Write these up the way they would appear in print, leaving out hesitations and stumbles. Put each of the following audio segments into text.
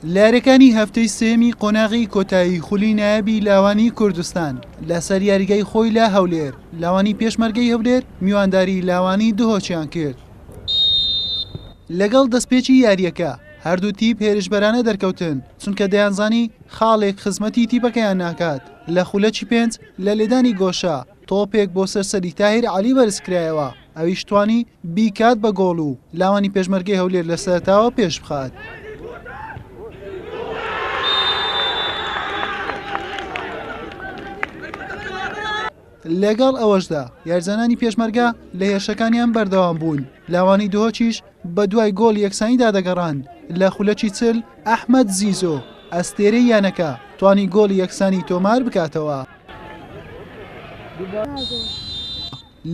لارەکانی هەفتەی سێمی قۆناغی کۆتایی خولی نایەبی لاوانی کوردستان لەسەر یاریگای خۆی لە هەولێر لاوانی پێشمەرگەی هەولێر میوانداری لاوانی دهۆچیان کرد. لەگەڵ دەستپێکی یاریەکە هەردوو تیپ هێرشبەرانە دەرکەوتن چونکە دەیانزانی خاڵێک خزمەتی تیپەکەیان ناکات. لە خولەکی پێنج لە لێدانی گۆشە تۆپێک بۆ سەرسەری تاهیر عەلی بەرزکرایەوە ئەویش توانی بیکات بە گۆڵ و لاوانی پێشمەرگەی هەولێر لە سەرتاوە پێش بخات. لەگەڵ ئەوەشدا یارزانانی پێشمەرگە لە هێرشەکانیان بەردەوام بوون. لاوانی دهۆچیش بە دوای گۆڵ یەکسانیدا دەگەڕان. لە خولەکی چل ئەحمەد زیزۆ ئەستێرەی یانەکە توانی گۆڵی یەکسانی تۆمار بکاتەوە.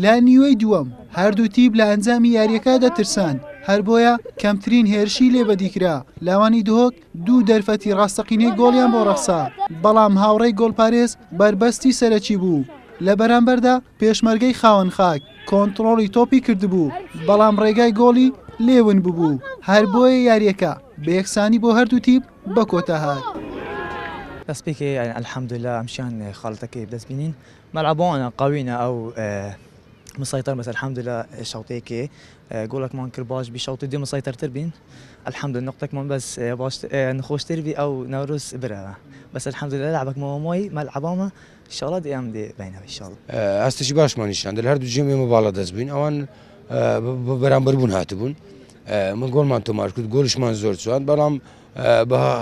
لە نیوەی دووەم هەردوو تیپ لە ئەنجامی یاریەکە دەترسان هەر بۆیە کەمترین هێرشی لێبەدیکرا. لاوانی دهۆک دوو دەرفەتی ڕاستەقینەی گۆڵیان بۆ ڕەخسا بەڵام هاوڕێی گۆڵپارێز بربەستی سەرەکی بوو. لە بەرامبەردا پێشمەرگەی خاوەن خاک کۆنتڕۆڵی تۆپی کردبوو بەڵام ڕێگای گۆڵی لێون ببوو. هەر بۆیە یاریەکە بە یەکسانی بۆ هەردوو تیپ بە کۆتا هات. دەستپێکی يعني الحمد لله مشان خالتك بدەست بینین ملعبونا قوينا أو مسيطر بس الحمد لله شوطيك قولك ما نكر باش بشوط دي مسيطر تربين الحمد لله نقطك من بس باش نخوش تربي أو نوروس برا بس الحمد لله لعبك موي ملعبانا إن شاء الله ديام دي بينها إن شاء الله هستشي باش ما نشان دل هردو جيم مبالا دەست بووین ئەوان بەرامبەر بوون هاتبوون من گۆڵمان تۆمار کرد گۆڵشمان زۆر چوان بەڵام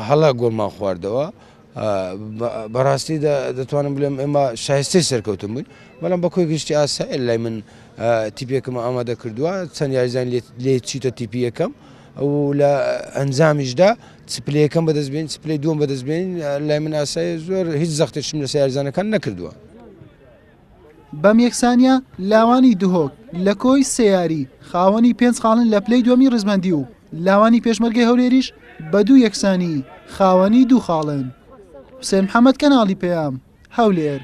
هەڵا گۆڵمان خواردەوە بەڕاستی دەتوانم بڵێم ئێمە شایستەی سەرکەوتم بووین بەڵام بە کۆی گشتی ئاسایل لای من تیپێکم ئامادە کردووە چەند یاریزان لێ چیتە تیپی یەکەم و لە ئەنجامیشدا سپلەیەکەم بەدەستبێن سپلەی دووەم بەدەستبێن لای من ئاسایی زۆر هیچ زەختێکشم لەسەر یاریزانەکان نەکردووە. بەم یەکسانیە لاوانی دهۆک لە کۆی سێیاری خاوەنی پێنج خاڵن لە پلەی دووەمی ڕزمەندی و لاوانی پێشمەرگەی هەولێریش بە دوو یەکسانی خاوەنی دوو خاڵن. حوسێن محەممەد کەناڵی پێیام هەولێر.